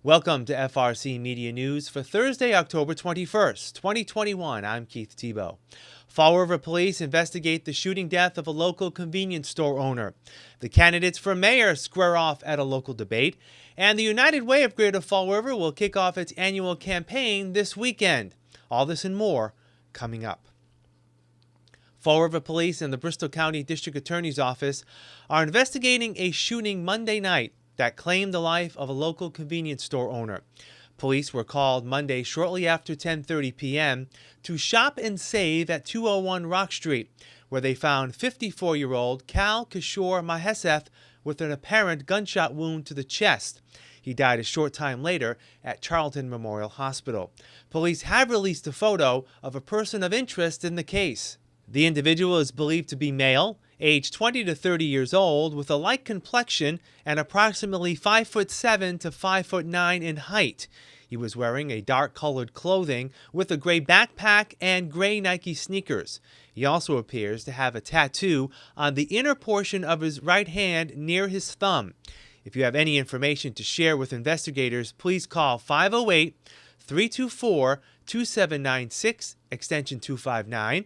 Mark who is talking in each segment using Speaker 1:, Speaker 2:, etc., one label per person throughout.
Speaker 1: Welcome to FRC Media News for Thursday, October 21st, 2021. I'm Keith Tebow. Fall River Police investigate the shooting death of a local convenience store owner. The candidates for mayor square off at a local debate, and the United Way of Greater Fall River will kick off its annual campaign this weekend. All this and more coming up. Fall River Police and the Bristol County District Attorney's Office are investigating a shooting Monday night that claimed the life of a local convenience store owner. Police were called Monday shortly after 10:30 p.m. to shop and save at 201 Rock Street, where they found 54-year-old Cal Kishore Maheseth with an apparent gunshot wound to the chest. He died a short time later at Charlton Memorial Hospital. Police have released a photo of a person of interest in the case. The individual is believed to be male, aged 20 to 30 years old, with a light complexion and approximately 5'7" to 5'9" in height. He was wearing a dark-colored clothing with a gray backpack and gray Nike sneakers. He also appears to have a tattoo on the inner portion of his right hand near his thumb. If you have any information to share with investigators, please call 508-324-2796, extension 259,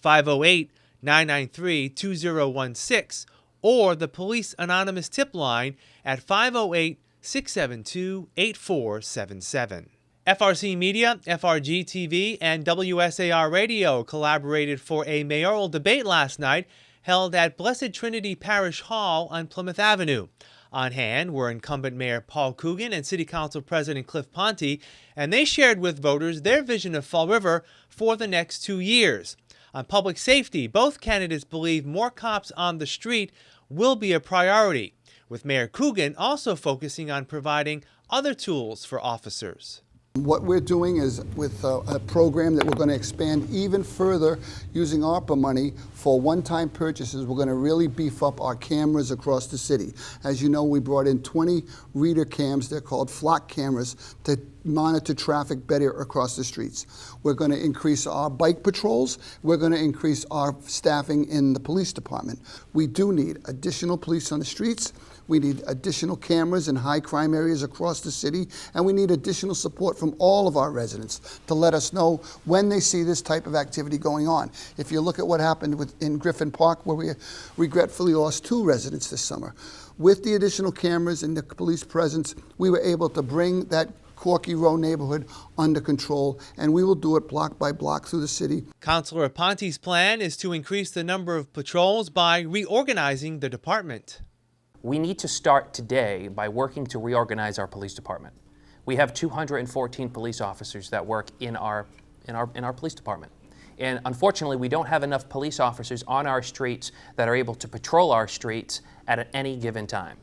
Speaker 1: 508-993-2016, or the Police Anonymous Tip Line at 508-672-8477. FRC Media, FRG TV, and WSAR Radio collaborated for a mayoral debate last night held at Blessed Trinity Parish Hall on Plymouth Avenue. On hand were incumbent Mayor Paul Coogan and City Council President Cliff Ponte, and they shared with voters their vision of Fall River for the next 2 years. On public safety, both candidates believe more cops on the street will be a priority, with Mayor Coogan also focusing on providing other tools for officers.
Speaker 2: What we're doing is with a program that we're going to expand even further using ARPA money for one-time purchases. We're going to really beef up our cameras across the city. As you know, we brought in 20 reader cams. They're called flock cameras to monitor traffic better across the streets. We're going to increase our bike patrols. We're going to increase our staffing in the police department. We do need additional police on the streets. We need additional cameras in high crime areas across the city, and we need additional support from all of our residents to let us know when they see this type of activity going on. If you look at what happened in Griffin Park, where we regretfully lost 2 residents this summer, with the additional cameras and the police presence, we were able to bring that Corky Row neighborhood under control, and we will do it block by block through the city.
Speaker 1: Councilor Ponte's plan is to increase the number of patrols by reorganizing the department.
Speaker 3: We need to start today by working to reorganize our police department. We have 214 police officers that work in our police department. And unfortunately, we don't have enough police officers on our streets that are able to patrol our streets at any given time.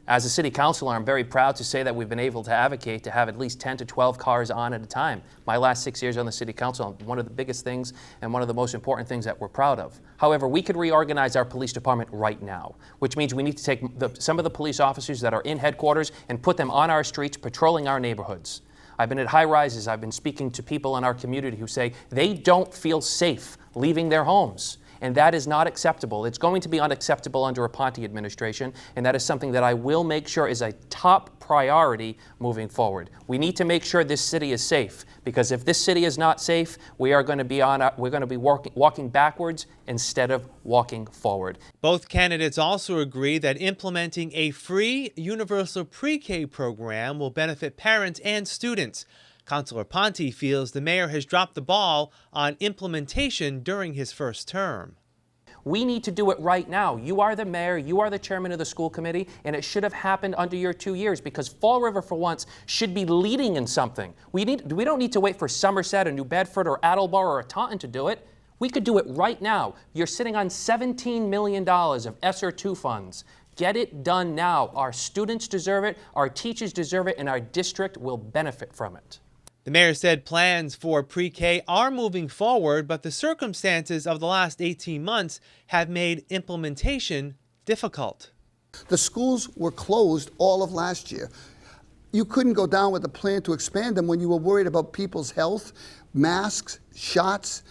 Speaker 3: As a city councilor, I'm very proud to say that we've been able to advocate to have at least 10 to 12 cars on at a time. My last 6 years on the city council, one of the biggest things and one of the most important things that we're proud of. However, we could reorganize our police department right now, which means we need to take some of the police officers that are in headquarters and put them on our streets patrolling our neighborhoods. I've been at high rises, I've been speaking to people in our community who say they don't feel safe leaving their homes. And that is not acceptable. It's going to be unacceptable under a Ponte administration, and that is something that I will make sure is a top priority moving forward. We need to make sure this city is safe, because if this city is not safe, we are going to be walking backwards instead of walking forward.
Speaker 1: Both candidates also agree that implementing a free universal pre-K program will benefit parents and students. Councilor Ponte feels the mayor has dropped the ball on implementation during his first term.
Speaker 3: We need to do it right now. You are the mayor, you are the chairman of the school committee, and it should have happened under your 2 years, because Fall River, for once, should be leading in something. We don't need to wait for Somerset or New Bedford or Attleboro or Taunton to do it. We could do it right now. You're sitting on $17 million of ESSER 2 funds. Get it done now. Our students deserve it, our teachers deserve it, and our district will benefit from it.
Speaker 1: The mayor said plans for pre-K are moving forward, but the circumstances of the last 18 months have made implementation difficult.
Speaker 2: The schools were closed all of last year. You couldn't go down with a plan to expand them when you were worried about people's health, masks, shots,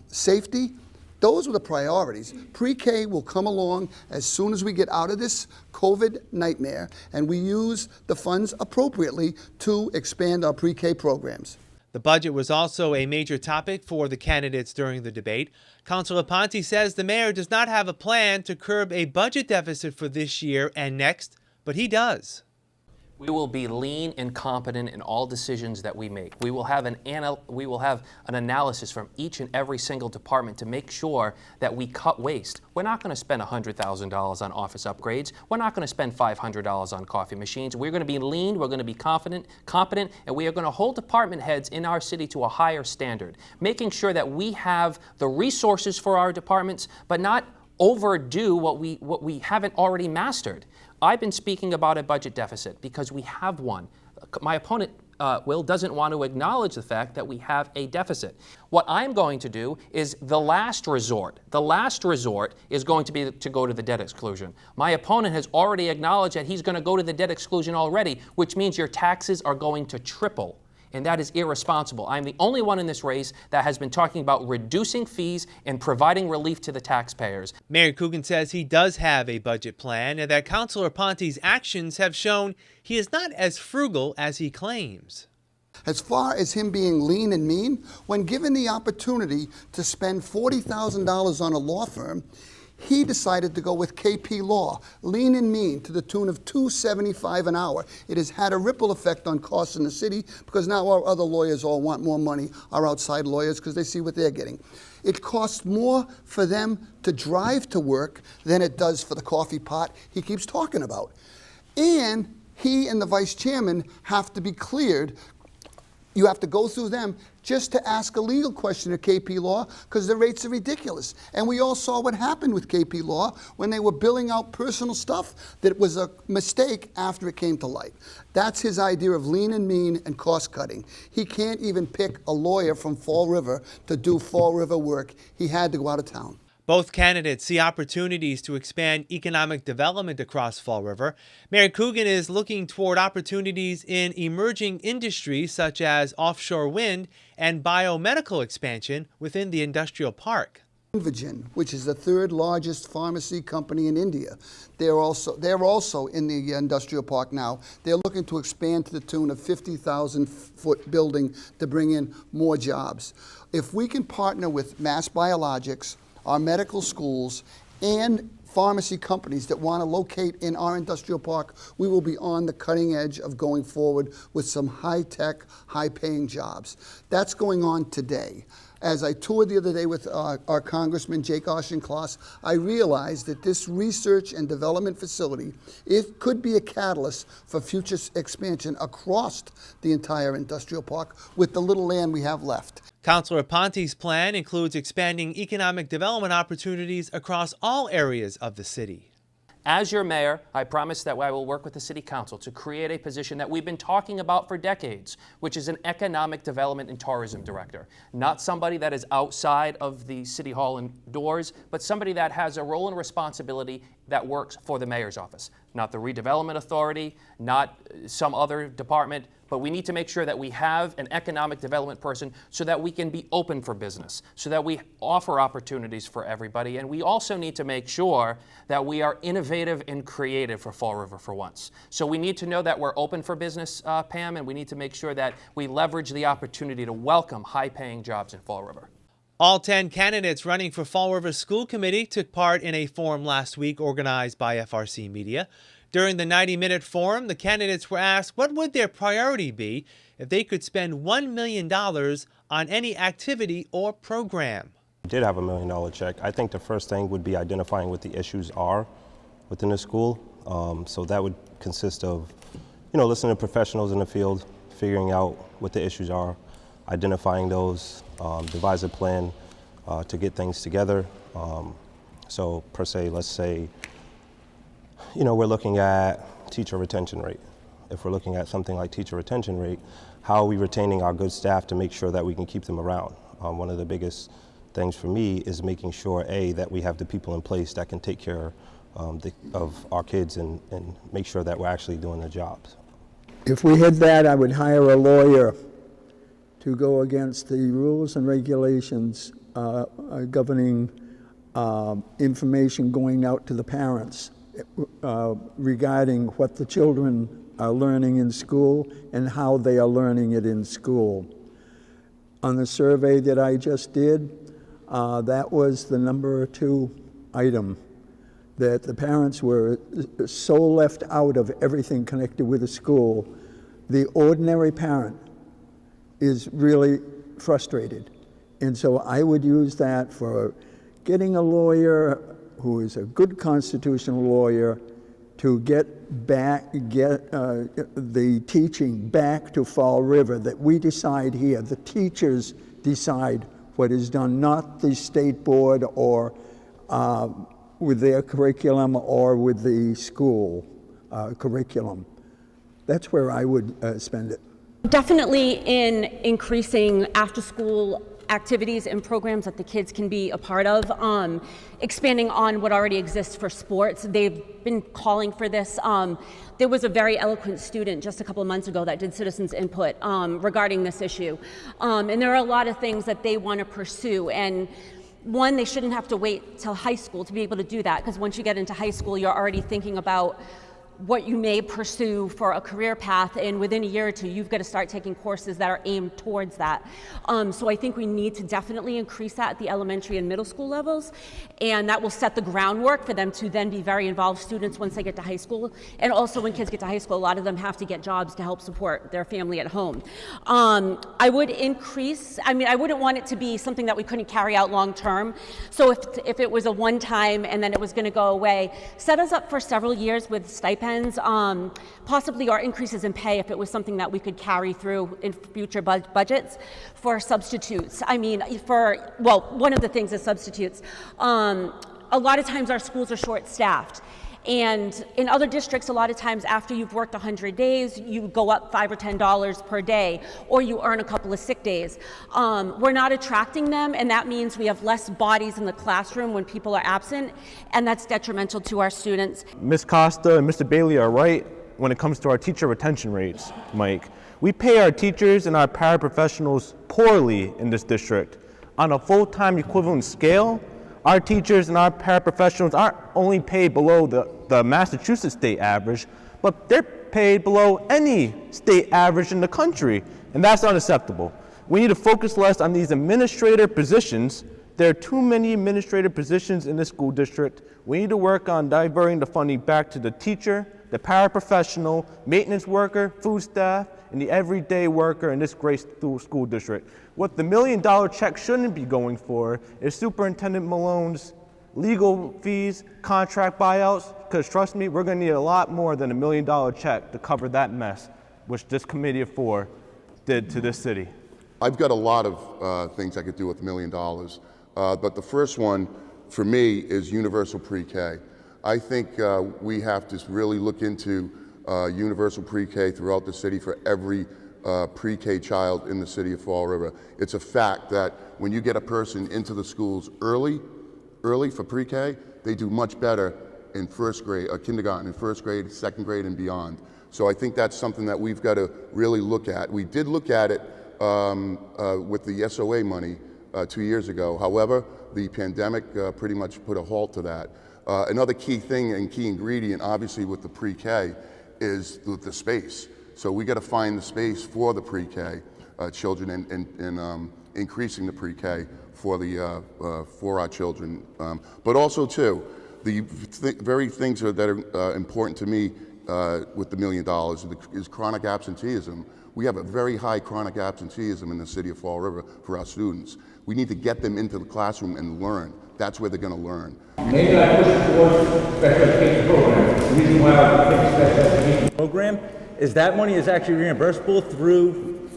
Speaker 2: safety. Those were the priorities. Pre-K will come along as soon as we get out of this COVID nightmare and we use the funds appropriately to expand our pre-K programs.
Speaker 1: The budget was also a major topic for the candidates during the debate. Councilor Ponte says the mayor does not have a plan to curb a budget deficit for this year and next, but he does.
Speaker 3: We will be lean and competent in all decisions that we make. We will have an analysis from each and every single department to make sure that we cut waste. We're not going to spend $100,000 on office upgrades. We're not going to spend $500 on coffee machines. We're going to be lean, we're going to be competent, and we are going to hold department heads in our city to a higher standard, making sure that we have the resources for our departments, but not overdo what we haven't already mastered. I've been speaking about a budget deficit because we have one. My opponent, Will, doesn't want to acknowledge the fact that we have a deficit. What I'm going to do is the last resort. The last resort is going to be to go to the debt exclusion. My opponent has already acknowledged that he's going to go to the debt exclusion already, which means your taxes are going to triple. And that is irresponsible. I'm the only one in this race that has been talking about reducing fees and providing relief to the taxpayers.
Speaker 1: Mayor Coogan says he does have a budget plan and that Councilor Ponte's actions have shown he is not as frugal as he claims.
Speaker 2: As far as him being lean and mean, when given the opportunity to spend $40,000 on a law firm, he decided to go with KP Law, lean and mean, to the tune of $275 an hour. It has had a ripple effect on costs in the city because now our other lawyers all want more money, our outside lawyers, because they see what they're getting. It costs more for them to drive to work than it does for the coffee pot he keeps talking about. And he and the vice chairman have to be cleared. You have to go through them just to ask a legal question at KP Law because the rates are ridiculous. And we all saw what happened with KP Law when they were billing out personal stuff that was a mistake after it came to light. That's his idea of lean and mean and cost cutting. He can't even pick a lawyer from Fall River to do Fall River work. He had to go out of town.
Speaker 1: Both candidates see opportunities to expand economic development across Fall River. Mayor Coogan is looking toward opportunities in emerging industries such as offshore wind and biomedical expansion within the industrial park.
Speaker 2: Invigen, which is the third largest pharmacy company in India. They're also in the industrial park now. They're looking to expand to the tune of 50,000-foot building to bring in more jobs. If we can partner with Mass Biologics, our medical schools, and pharmacy companies that want to locate in our industrial park, we will be on the cutting edge of going forward with some high-tech, high-paying jobs. That's going on today. As I toured the other day with our Congressman Jake Auchincloss, I realized that this research and development facility, it could be a catalyst for future expansion across the entire industrial park with the little land we have left.
Speaker 1: Councilor Ponte's plan includes expanding economic development opportunities across all areas of the city.
Speaker 3: As your mayor, I promise that I will work with the city council to create a position that we've been talking about for decades, which is an economic development and tourism director. Not somebody that is outside of the city hall and doors, but somebody that has a role and responsibility that works for the mayor's office. Not the redevelopment authority, not some other department, but we need to make sure that we have an economic development person so that we can be open for business, so that we offer opportunities for everybody. And we also need to make sure that we are innovative and creative for Fall River for once. So we need to know that we're open for business, Pam, and we need to make sure that we leverage the opportunity to welcome high-paying jobs in Fall River.
Speaker 1: All 10 candidates running for Fall River School Committee took part in a forum last week organized by FRCmedia. During the 90-minute forum, the candidates were asked what would their priority be if they could spend $1 million on any activity or program.
Speaker 4: We did have $1 million check. I think the first thing would be identifying what the issues are within the school. So that would consist of, listening to professionals in the field, figuring out what the issues are, identifying those, devise a plan to get things together. So per se, let's say, we're looking at teacher retention rate. If we're looking at something like teacher retention rate, how are we retaining our good staff to make sure that we can keep them around? One of the biggest things for me is making sure, A, that we have the people in place that can take care of our kids and make sure that we're actually doing the jobs.
Speaker 5: If we had that, I would hire a lawyer to go against the rules and regulations governing information going out to the parents regarding what the children are learning in school and how they are learning it in school. On the survey that I just did, that was the number 2 item, that the parents were so left out of everything connected with the school. The ordinary parent is really frustrated. And so I would use that for getting a lawyer who is a good constitutional lawyer to get the teaching back to Fall River, that we decide here, the teachers decide what is done, not the state board or with their curriculum or with the school curriculum. That's where I would spend it.
Speaker 6: Definitely in increasing after-school activities and programs that the kids can be a part of, expanding on what already exists for sports. They've been calling for this. There was a very eloquent student just a couple of months ago that did citizens input regarding this issue. And there are a lot of things that they want to pursue. And one, they shouldn't have to wait till high school to be able to do that, because once you get into high school, you're already thinking about what you may pursue for a career path, and within a year or two, you've got to start taking courses that are aimed towards that. So I think we need to definitely increase that at the elementary and middle school levels, and that will set the groundwork for them to then be very involved students once they get to high school. And also when kids get to high school, a lot of them have to get jobs to help support their family at home. I would increase, I wouldn't want it to be something that we couldn't carry out long term. So if it was a one time and then it was going to go away, set us up for several years with stipends, possibly our increases in pay if it was something that we could carry through in future budgets for substitutes. One of the things is substitutes. A lot of times our schools are short-staffed. And in other districts, a lot of times after you've worked 100 days, you go up $5 or $10 per day, or you earn a couple of sick days. We're not attracting them, and that means we have less bodies in the classroom when people are absent, and that's detrimental to our students.
Speaker 7: Ms. Costa and Mr. Bailey are right when it comes to our teacher retention rates, Mike. We pay our teachers and our paraprofessionals poorly in this district. On a full-time equivalent scale, our teachers and our paraprofessionals aren't only paid below the Massachusetts state average, but they're paid below any state average in the country, and that's unacceptable. We need to focus less on these administrator positions. There are too many administrative positions in this school district. We need to work on diverting the funding back to the teacher, the paraprofessional, maintenance worker, food staff, and the everyday worker in this great school district. What the $1 million check shouldn't be going for is Superintendent Malone's legal fees, contract buyouts, because trust me, we're going to need a lot more than $1 million check to cover that mess, which this committee of 4 did to this city.
Speaker 8: I've got a lot of things I could do with $1 million, but the first one for me is universal pre-K. I think we have to really look into universal pre-K throughout the city for every pre-K child in the city of Fall River. It's a fact that when you get a person into the schools early for pre-K, they do much better in first grade, kindergarten, in first grade, second grade, and beyond. So I think that's something that we've got to really look at. We did look at it with the SOA money 2 years ago. However, the pandemic pretty much put a halt to that. Another key thing and key ingredient, obviously, with the pre-K is the space. So we got to find the space for the pre-K children and increasing the pre-K for our children. But also, too, the very things that are important to me with the $1 million is chronic absenteeism. We have a very high chronic absenteeism in the city of Fall River for our students. We need to get them into the classroom and learn. That's where they're going to learn.
Speaker 9: Maybe I push towards special education program. The reason why I picked special education program is that money is actually reimbursable through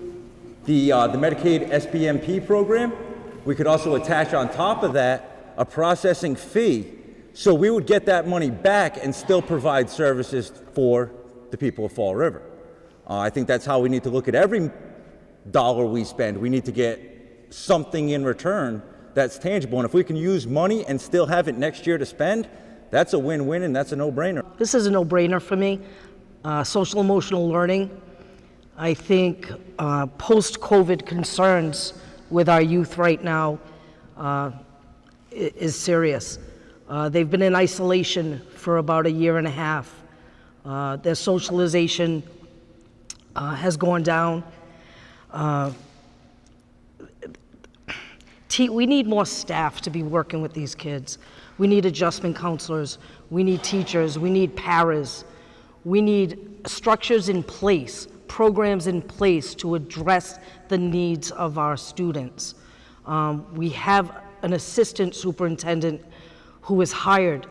Speaker 9: the Medicaid SBMP program. We could also attach on top of that a processing fee, so we would get that money back and still provide services for the people of Fall River. I think that's how we need to look at every dollar we spend. We need to get something in return that's tangible, and if we can use money and still have it next year to spend, that's a win-win and that's a no-brainer.
Speaker 10: This is a no-brainer for me. Social emotional learning. I think post-COVID concerns with our youth right now, is serious. They've been in isolation for about a year and a half. Their socialization has gone down. We need more staff to be working with these kids. We need adjustment counselors. We need teachers. We need paras. We need structures in place, programs in place to address the needs of our students. We have an assistant superintendent who is hired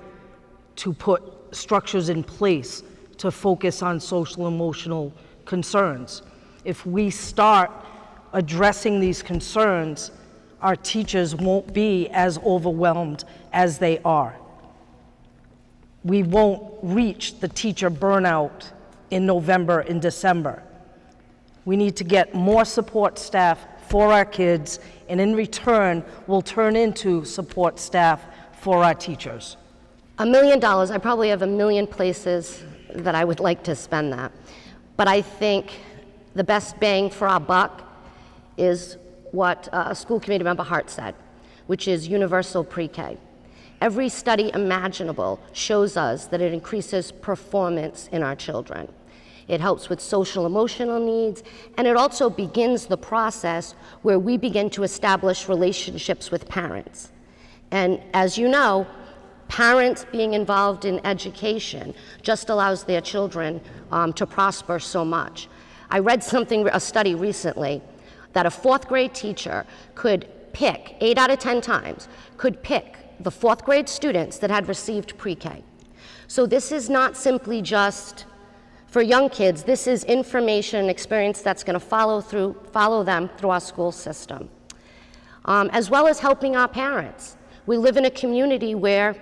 Speaker 10: to put structures in place to focus on social emotional concerns. If we start addressing these concerns, our teachers won't be as overwhelmed as they are. We won't reach the teacher burnout in November and December. We need to get more support staff for our kids, and in return, we'll turn into support staff for our teachers.
Speaker 11: $1 million, I probably have 1 million places that I would like to spend that. But I think the best bang for our buck is what a school committee member Hart said, which is universal pre-K. Every study imaginable shows us that it increases performance in our children. It helps with social emotional needs, and it also begins the process where we begin to establish relationships with parents. And as you know, parents being involved in education just allows their children to prosper so much. I read a study recently, that a 4th grade teacher could pick, 8 out of 10 times, could pick the 4th grade students that had received pre-K. So this is not simply just for young kids, this is information and experience that's going to follow them through our school system. As well as helping our parents. We live in a community where,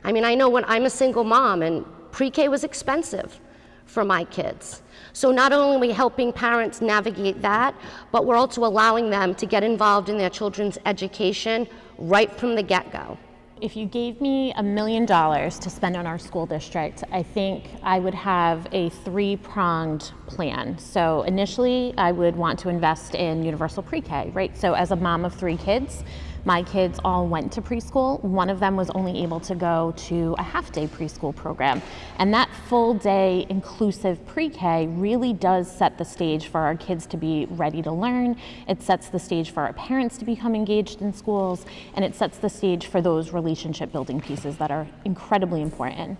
Speaker 11: I know when I'm a single mom and pre-K was expensive for my kids. So not only are we helping parents navigate that, but we're also allowing them to get involved in their children's education right from the get-go.
Speaker 12: If you gave me $1 million to spend on our school district, I think I would have a 3-pronged plan. So initially, I would want to invest in universal pre-K, right? So as a mom of 3 kids, my kids all went to preschool. One of them was only able to go to a half-day preschool program. And that full-day inclusive pre-K really does set the stage for our kids to be ready to learn. It sets the stage for our parents to become engaged in schools, and it sets the stage for those relationship-building pieces that are incredibly important.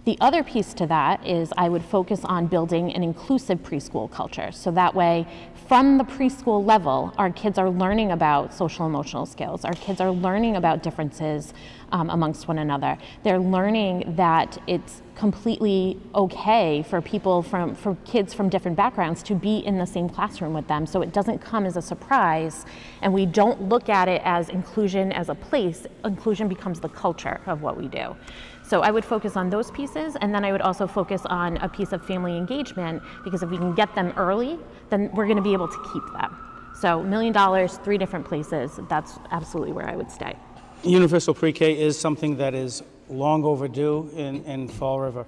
Speaker 12: The other piece to that is I would focus on building an inclusive preschool culture. So that way, from the preschool level, our kids are learning about social emotional skills. Our kids are learning about differences amongst one another. They're learning that it's completely okay for for kids from different backgrounds to be in the same classroom with them. So it doesn't come as a surprise, and we don't look at it as inclusion as a place. Inclusion becomes the culture of what we do. So I would focus on those pieces, and then I would also focus on a piece of family engagement, because if we can get them early, then we're going to be able to keep them. So $1 million, 3 different places, that's absolutely where I would stay.
Speaker 13: Universal pre-K is something that is long overdue in Fall River.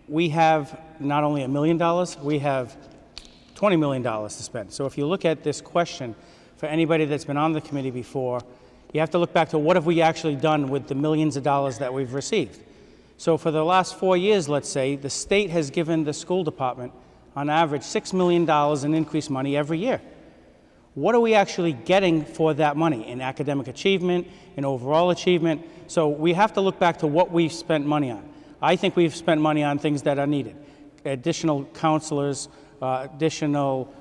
Speaker 13: We have not only $1 million, we have $20 million to spend. So if you look at this question, for anybody that's been on the committee before, you have to look back to what have we actually done with the millions of dollars that we've received. So for the last 4 years, let's say, the state has given the school department, on average, $6 million in increased money every year. What are we actually getting for that money in academic achievement, in overall achievement? So we have to look back to what we've spent money on. I think we've spent money on things that are needed. Additional counselors, additional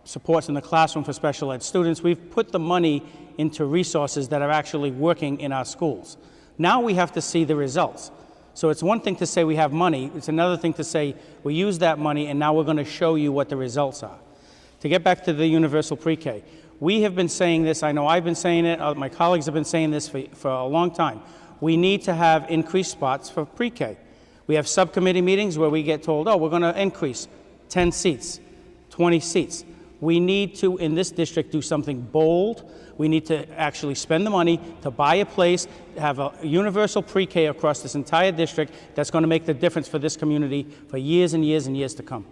Speaker 13: supports in the classroom for special ed students. We've put the money into resources that are actually working in our schools. Now we have to see the results. So it's one thing to say we have money, it's another thing to say we use that money and now we're going to show you what the results are. To get back to the universal pre-K, we have been saying this, I know I've been saying it, my colleagues have been saying this for a long time. We need to have increased spots for pre-K. We have subcommittee meetings where we get told, oh, we're going to increase 10 seats, 20 seats. We need to, in this district, do something bold. We need to actually spend the money to buy a place, have a universal pre-K across this entire district that's going to make the difference for this community for years and years and years to come.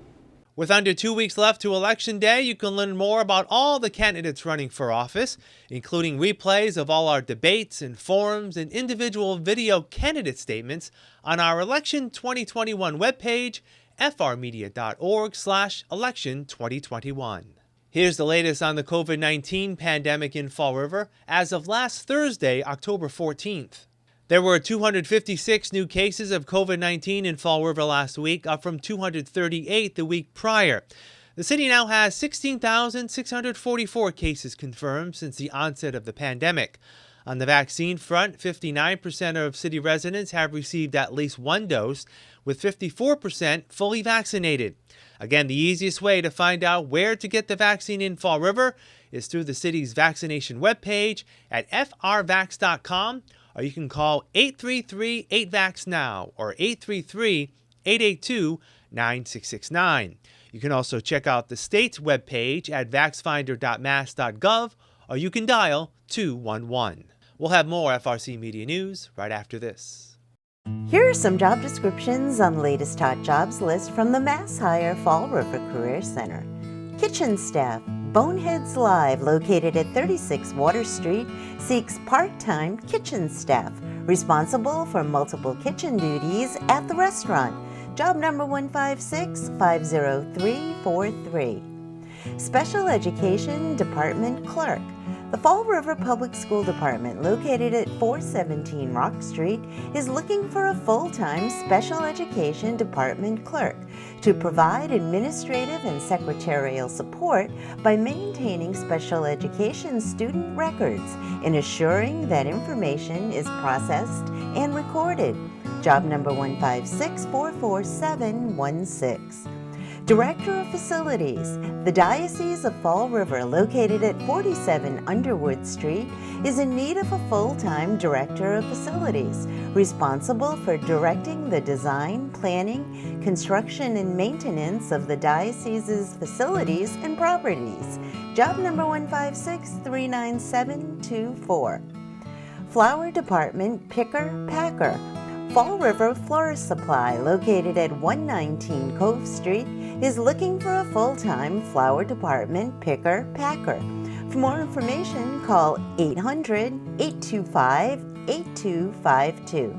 Speaker 1: With under 2 weeks left to Election Day, you can learn more about all the candidates running for office, including replays of all our debates and forums and individual video candidate statements on our Election 2021 webpage, frmedia.org/election 2021. Here's the latest on the COVID-19 pandemic in Fall River as of last Thursday, October 14th. There were 256 new cases of COVID-19 in Fall River last week, up from 238 the week prior. The city now has 16,644 cases confirmed since the onset of the pandemic. On the vaccine front, 59% of city residents have received at least one dose, with 54% fully vaccinated. Again, the easiest way to find out where to get the vaccine in Fall River is through the city's vaccination webpage at frvax.com. Or you can call 833-8VAX-NOW or 833-882-9669. You can also check out the state's webpage at vaxfinder.mass.gov, or you can dial 211. We'll have more FRC Media News right after this.
Speaker 14: Here are some job descriptions on the latest hot jobs list from the Mass Hire Fall River Career Center. Kitchen staff. Boneheads Live, located at 36 Water Street, seeks part-time kitchen staff responsible for multiple kitchen duties at the restaurant. Job number 156-50343. Special Education Department Clerk. The Fall River Public School Department, located at 417 Rock Street, is looking for a full-time Special Education Department clerk to provide administrative and secretarial support by maintaining special education student records and assuring that information is processed and recorded. Job number 156-44716. Director of Facilities. The Diocese of Fall River, located at 47 Underwood Street, is in need of a full-time Director of Facilities, responsible for directing the design, planning, construction, and maintenance of the diocese's facilities and properties. Job number 156-39724. Flower Department Picker Packer. Fall River Florist Supply, located at 119 Cove Street, is looking for a full-time flower department picker-packer. For more information, call 800-825-8252.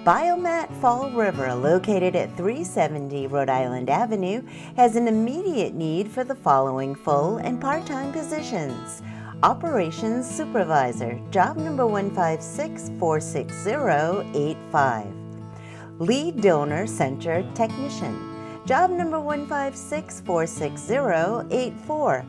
Speaker 14: Biomat Fall River, located at 370 Rhode Island Avenue, has an immediate need for the following full and part-time positions. Operations Supervisor, job number 156-46085. Lead Donor Center Technician, job number 156-46084.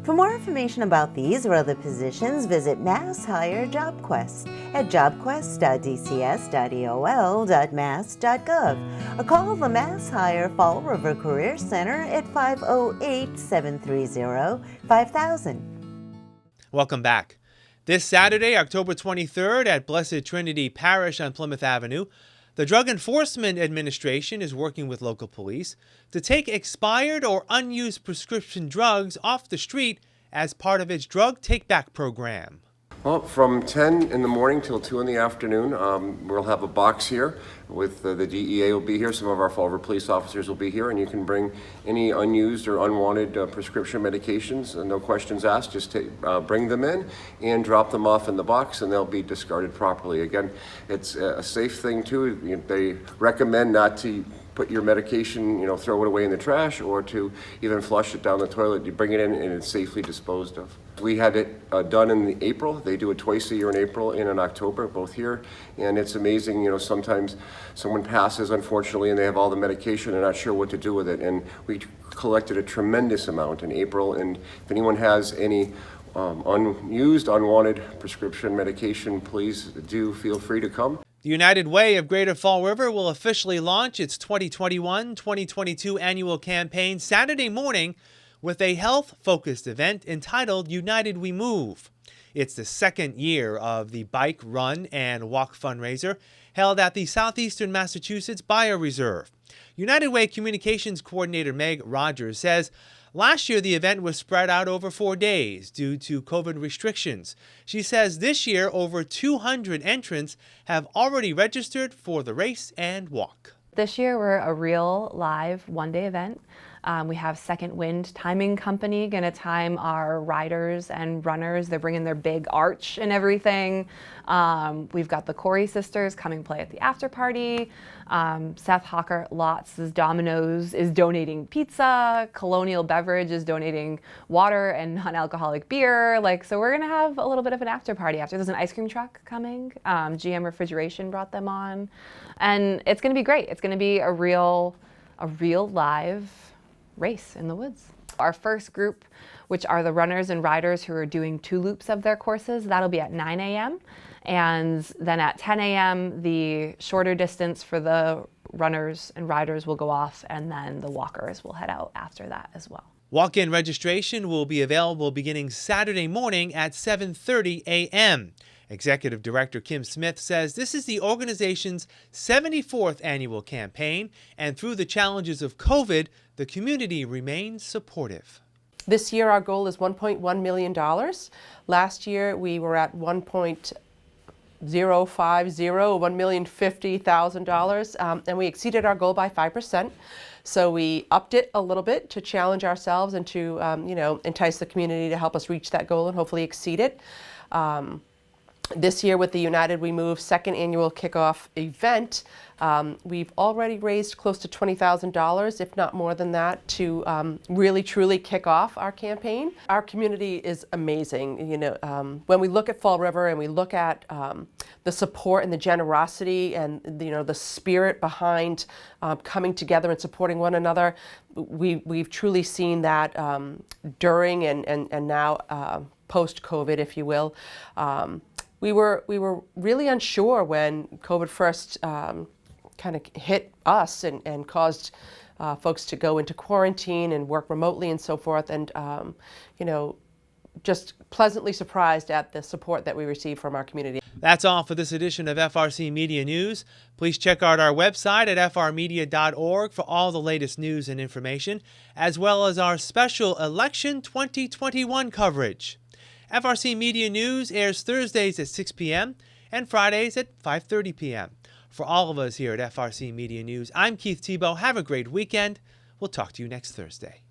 Speaker 14: For more information about these or other positions, visit Mass Hire JobQuest at jobquest.dcs.eol.mass.gov or call the Mass Hire Fall River Career Center at 508-730-5000.
Speaker 1: Welcome back. This Saturday, October 23rd, at Blessed Trinity Parish on Plymouth Avenue, the Drug Enforcement Administration is working with local police to take expired or unused prescription drugs off the street as part of its drug take-back program.
Speaker 15: Well, from 10 in the morning till 2 in the afternoon, we'll have a box here with the DEA will be here. Some of our Fall River police officers will be here, and you can bring any unused or unwanted prescription medications, no questions asked. Just bring them in and drop them off in the box, and they'll be discarded properly. Again, it's a safe thing too. They recommend not to put your medication, throw it away in the trash or to even flush it down the toilet. You bring it in and it's safely disposed of. We had it done in April. They do it twice a year in April and in October, both here. And it's amazing, sometimes someone passes, unfortunately, and they have all the medication, they're not sure what to do with it. And we collected a tremendous amount in April. And if anyone has any unused, unwanted prescription medication, please do feel free to come.
Speaker 1: The United Way of Greater Fall River will officially launch its 2021-2022 annual campaign Saturday morning with a health-focused event entitled United We Move. It's the second year of the Bike, Run, and Walk fundraiser held at the Southeastern Massachusetts Bioreserve. United Way Communications Coordinator Meg Rogers says last year the event was spread out over 4 days due to COVID restrictions. She says this year over 200 entrants have already registered for the race and walk.
Speaker 16: This year we're a real live one-day event. We have Second Wind Timing Company going to time our riders and runners. They're bringing their big arch and everything. We've got the Corey sisters coming play at the after party. Seth Hawker Lots' Domino's is donating pizza. Colonial Beverage is donating water and non-alcoholic beer. So we're going to have a little bit of an after party after. There's an ice cream truck coming. GM Refrigeration brought them on. And it's going to be great. It's going to be a real live race in the woods. Our first group, which are the runners and riders who are doing 2 loops of their courses, that'll be at 9 a.m. And then at 10 a.m., the shorter distance for the runners and riders will go off, and then the walkers will head out after that as well.
Speaker 1: Walk-in registration will be available beginning Saturday morning at 7:30 a.m. Executive Director Kim Smith says this is the organization's 74th annual campaign, and through the challenges of COVID, the community remains supportive.
Speaker 17: This year our goal is $1.1 million. Last year we were at $1,050,000, and we exceeded our goal by 5%. So we upped it a little bit to challenge ourselves and to entice the community to help us reach that goal and hopefully exceed it. This year with the United We Move second annual kickoff event, we've already raised close to $20,000, if not more than that, to really truly kick off our campaign. Our community is amazing. When we look at Fall River and we look at the support and the generosity and the spirit behind coming together and supporting one another, we've truly seen that during and now post-COVID, if you will. We were really unsure when COVID first kind of hit us and caused folks to go into quarantine and work remotely and so forth, and just pleasantly surprised at the support that we received from our community.
Speaker 1: That's all for this edition of FRC Media News. Please check out our website at frmedia.org for all the latest news and information, as well as our special Election 2021 coverage. FRC Media News airs Thursdays at 6 p.m. and Fridays at 5:30 p.m. For all of us here at FRC Media News, I'm Keith Tebow. Have a great weekend. We'll talk to you next Thursday.